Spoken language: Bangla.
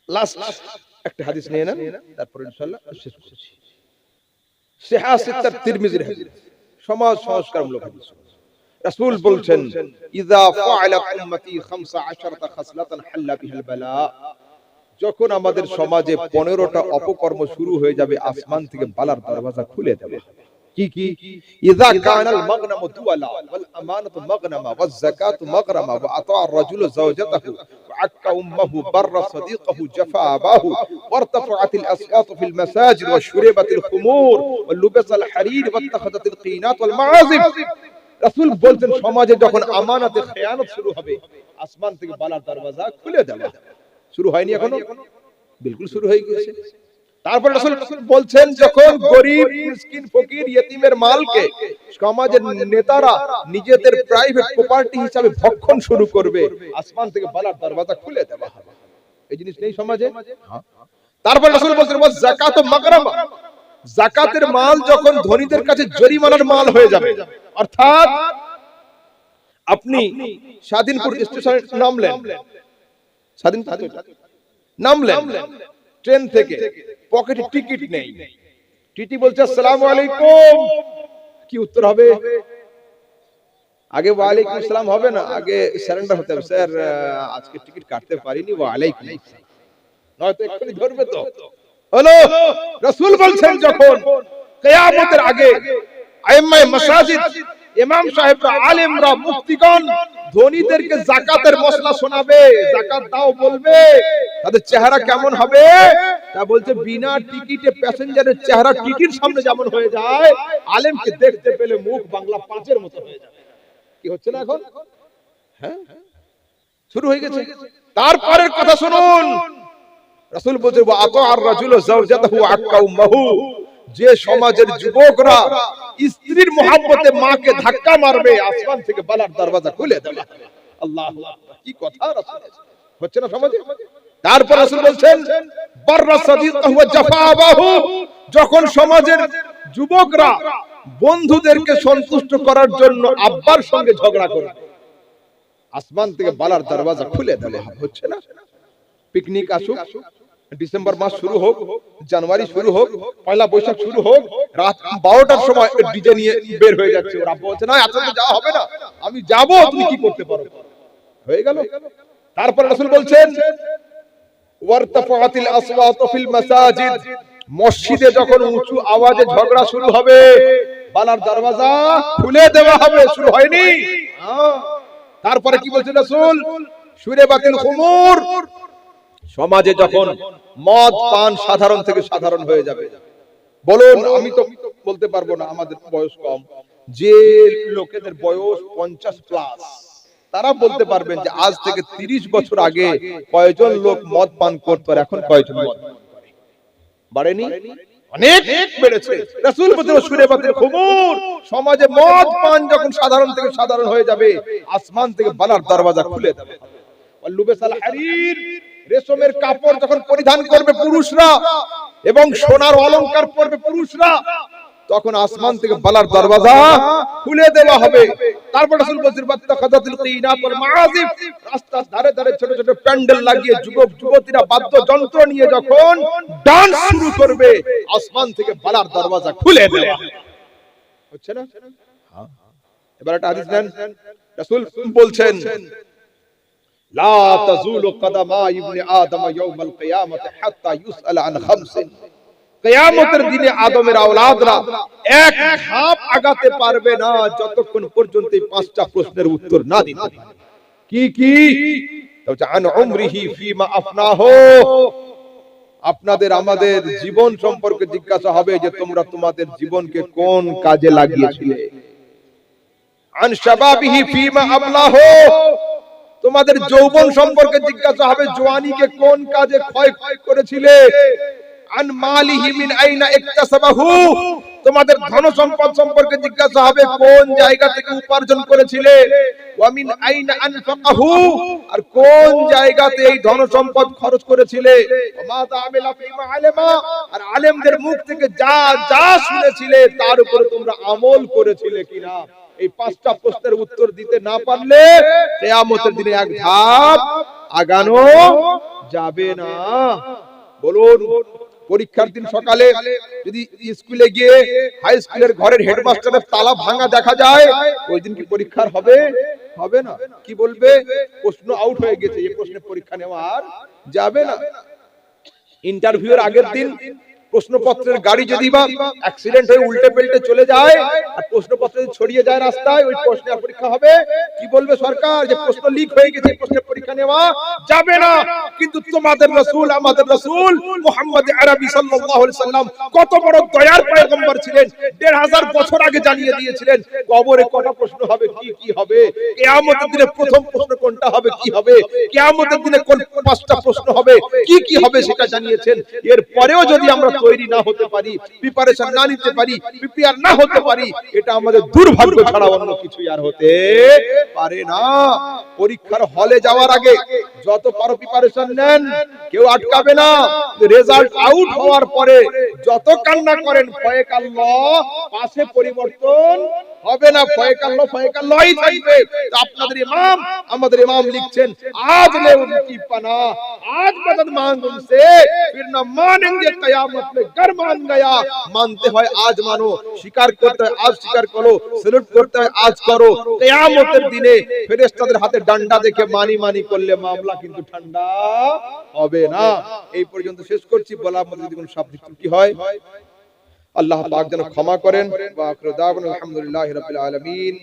লাস্ট একটা হাদিস নিয়ে নেন, তারপর ইনশাআল্লাহ শেষ করছি। সিহা সিত্তার তিরমিজির হাদিস, সমাজ সংস্কারমূলক হাদিস। রাসূল বলছেন, ইযা ফাআলাত উম্মতি 15 খাসলাতান হাল্লা বিহাল বালা, যখন আমাদের সমাজে 15টা অপকর্ম শুরু হয়ে যাবে, আসমান থেকে বালার দরওয়াজা খুলে দেবে। কি কি? ইযা কানাল মাগনামু দুওয়ালা ওয়াল আমানাতু মাগনামা ওয়াজ যাকাতু মাগরামা ওয়া আতা আর-রাজুলু যাওজাতাহু ওয়া আক্কা উম্মাহু বাররা সাদিকাহু জাফা আবাহু ওয়ারতাফাআতিল আসওয়াতু ফিল মাসাজিদ ওয়া শুরিবাতিল খুমুর ওয়া লুবিসাল হারির ওয়াত্তাখাযাতিল কিনাত ওয়াল মাআযিফ। রাসূল বলছেন, সমাজে যখন আমানতে খেয়ানত শুরু হবে, আসমান থেকে বালার দরওয়াজা খুলে দেওয়া। শুরু হয়নি এখনো? বিলকুল শুরু হয়ে গিয়েছে। তারপর রাসূল বলছেন, যখন গরীব মিসকিন ফকির ইয়েতিমের মালকে সমাজের নেতারা নিজেদের প্রাইভেট প্রপার্টি হিসাবে ভক্ষণ শুরু করবে, আসমান থেকে বালার দরওয়াজা খুলে দেওয়া হবে। এই জিনিস নেই সমাজে? তারপর রাসূল বলছেন, ওয়া যাকাতু মাগরামা, যাকাতের মাল যখন ধনীদের কাছে জরিমানার মাল হয়ে যাবে, অর্থাৎ আপনি স্বাধীনপুর স্টেশনে নামলেন, স্বাধীনপুর নামলেন ট্রেন থেকে, পকেটে টিকিট নেই, টিটি বলছে আসসালামু আলাইকুম, কি উত্তর হবে? আগে ওয়া আলাইকুম আসসালাম হবে না, আগে সারেন্ডার হতে হবে, স্যার আজকে টিকিট কাটতে পারিনি, ওয়া আলাইকুম আসসালাম, নয়তো এক্ষুনি ধরবে তো। হলো রাসূল বলছেন, যখন কিয়ামতের আগে আইম্মায়ে মাসাজিদ, ইমাম সাহেবরা, আলেমরা, মুফতিগণ ধনীদেরকে যাকাতের মসলা শোনাবে, যাকাত দাও বলবে, তাদের চেহারা কেমন হবে? তা বলছে, বিনা টিকিটে প্যাসেঞ্জারের চেহারা টিকির সামনে যেমন হয়ে যায়, আলেমকে দেখতে পেলে মুখ বাংলা পাঁচের মতো হয়ে যাবে। কি হচ্ছে না এখন? হ্যাঁ, শুরু হয়ে গেছে। তারপরের কথা শুনুন, রাসূল বলছে, ওয়া আতা আর-রাজুলু যাওজাতাহু আক্কা উম্মাহু, যে সমাজের যুবকরা স্ত্রীর মহব্বতে মাকে ধাক্কা মারবে, আসমান থেকে বালার দরওয়াজা খুলে দেবে। আল্লাহু আকবার, কি কথা রাসূল, হচ্ছে না সমাজে? তারপর রাসূল বলছেন, বাররা সাদিকাহু ওয়া জাফা আবাহু, যখন সমাজের যুবকরা বন্ধুদেরকে সন্তুষ্ট করার জন্য আব্বার সঙ্গে ঝগড়া করে, আসমান থেকে বালার দরওয়াজা খুলে দেবে। হচ্ছে না? পিকনিক আসুক, ডিসেম্বর মাস শুরু হোক, জানুয়ারি শুরু হোক, পয়লা বৈশাখ শুরু হোক, রাত 12টার সময় ডিজে নিয়ে বের হয়ে যাচ্ছে, ওরা বলছে না এত যাওয়া হবে না, আমি যাব, তুমি কি করতে পারো? হয়ে গেল। তারপর রাসূল বলছেন, ওয়ারতাফাআতিল আসওয়াতু ফিল মাসাজিদ, মসজিদে যখন উঁচু আওয়াজে ঝগড়া শুরু হবে, বালার দরওয়াজা খুলে দেওয়া হবে। শুরু হয়নি? তারপরে কি বলছেন রাসূল? শুরিবাতিল খুমুর, সমাজে যখন মদ পান সাধারণ থেকে সাধারণ হয়ে যাবে। বলুন, আমি তো বলতে পারবো না, আমাদের বয়স কম, যে লোকেদের বয়স 50 প্লাস, তারা বলতে পারবেন যে আজ থেকে 30 বছর আগে কয়জন লোক মদ পান করত, আর এখন কয়জন মদ পান করে? বাড়েনি? অনেক বেড়েছে। রাসূল বলেন, শুরিবাতিল খুমুর, সমাজে মদ পান যখন সাধারণ থেকে সাধারণ হয়ে যাবে, আসমান থেকে বালার দরওয়াজা খুলে দেবে। ওয়াল লুবিসাল হারির, রেশমের কাপড় যখন পরিধান করবে পুরুষরা এবং সোনার অলংকার পরবে পুরুষরা, তখন আসমান থেকে বালার দরওয়াজা খুলে দেওয়া হবে। তারপর রাসূল বলেন, ওয়াত্তাখাযাতিল কিনাত ওয়াল মাআযিফ, রাস্তার ধারে ধারে ছোট ছোট প্যান্ডেল লাগিয়ে যুবক যুবতীরা বাদ্যযন্ত্র নিয়ে যখন ডান্স শুরু করবে, আসমান থেকে বালার দরওয়াজা খুলে দেওয়া হবে। হচ্ছে না? এবার একটা হাদিস নেন, রাসূল বলছেন, লা তাযুলু কদামা ইবনে আদম ইয়াউমাল কিয়ামাতি হাত্তা ইউসআল আন খামসিন, কিয়ামতের দিনে আদমের আওলাদরা এক ধাপ আগাতে পারবে না যতক্ষণ পর্যন্ত এই পাঁচটা প্রশ্নের উত্তর না দিতে পারে। কি কি? তাহলে আন উমরিহি ফিমা আফনাহু, আপনাদের আমাদের জীবন সম্পর্কে জিজ্ঞাসা হবে যে তোমরা তোমাদের জীবনকে কোন কাজে লাগিয়েছিলে। আন শাবাবিহি ফিমা আবলাহু, তোমাদের যৌবন সম্পর্কে জিজ্ঞাসা হবে, জওয়ানিকে কোন কাজে ক্ষয় করেছিলে। আন মালিহি মিন আইনা ইকতাসাবাহু, তোমাদের ধন সম্পদ সম্পর্কে জিজ্ঞাসা হবে কোন জায়গা থেকে উপার্জন করেছিলে, ওয়া মিন আইনা আনফাকাহু, আর কোন জায়গাতে এই ধন সম্পদ খরচ করেছিলে, ওয়া মাযা আমিলা ফিমা আলামা, আর আলেমদের মুখ থেকে যা যা শুনেছিলে তার উপরে তোমরা আমল করেছিলে কিনা। এই পাঁচটা প্রশ্নের উত্তর দিতে না পারলে কিয়ামতের দিনে এক ধাপ আগানো যাবে না। বলুন, পরীক্ষার দিন সকালে যদি স্কুলে গিয়ে হাই স্কুলের ঘরের হেডমাস্টারের তালা ভাঙা দেখা যায়, ওই দিন কি পরীক্ষার হবে? হবে না। কি বলবে? প্রশ্ন আউট হয়ে গেছে, এই প্রশ্নের পরীক্ষা নেওয়া আর যাবে না। ইন্টারভিউয়ের আগের দিন প্রশ্নপত্রের গাড়ি যদি বা অ্যাক্সিডেন্ট হয়ে উল্টে পাল্টে চলে যায় আর প্রশ্নপত্র ছড়িয়ে যায় রাস্তায়, ওই প্রশ্নের পরীক্ষা হবে? কি বলবে সরকার? যে প্রশ্ন লিক হয়ে গেছে, প্রশ্নের পরীক্ষা নেওয়া যাবে না। কিন্তু তোমাদের রাসূল, আমাদের রাসূল মুহাম্মদ আরবি সাল্লাল্লাহু আলাইহি সাল্লাম কত বড় দয়ার পয়গম্বর ছিলেন, ১৫০০ বছর আগে জানিয়ে দিয়েছিলেন কবরে কটা প্রশ্ন হবে, কি কি হবে, কিয়ামতের দিনে প্রথম প্রশ্ন কোনটা হবে, কি হবে, কিয়ামতের দিনে কোন পাঁচটা প্রশ্ন হবে, কি কি হবে সেটা জানিয়েছেন। এর পরেও যদি আমরা তৈরি না হতে পারি, প্রিপারেশন না নিতে পারি, প্রিপেয়ার না হতে পারি, এটা আমাদের দুর্ভাগ্য ছাড়া অন্য কিছু আর হতে পারে না। পরীক্ষার হলে যাওয়ার আগে যত পারো প্রিপারেশন নেন, কেউ আটকাবে না। রেজাল্ট আউট হওয়ার পরে যত কান্না করেন, ফয়েক আল্লাহ, পাশে পরিবর্তন হবে না, ফয়েক আল্লাহই থাকবে। তো আপনাদের ইমাম, আমাদের ইমাম লিখছেন, আজ লে উনকি পানা, आज मदद मांग उनसे, फिर न मानेंगे कयामत में घर मान गया। मानते হয় আজ মানো, স্বীকার করতে হয় আজ স্বীকার করো, সেলুট করতে হয় আজ করো। কিয়ামতের দিনে ফেরেশতাদের হাতে ডান্ডা দেখে মানি মানি করলে মামলা কিন্তু ঠান্ডা হবে না। এই পর্যন্ত শেষ করছি। বলার মধ্যে যদি কোনো শব্দ ত্রুটি হয় আল্লাহ পাক যেন ক্ষমা করেন। ওয়া আখিরু দাওয়ানা আলহামদুলিল্লাহি রাব্বিল আলামিন।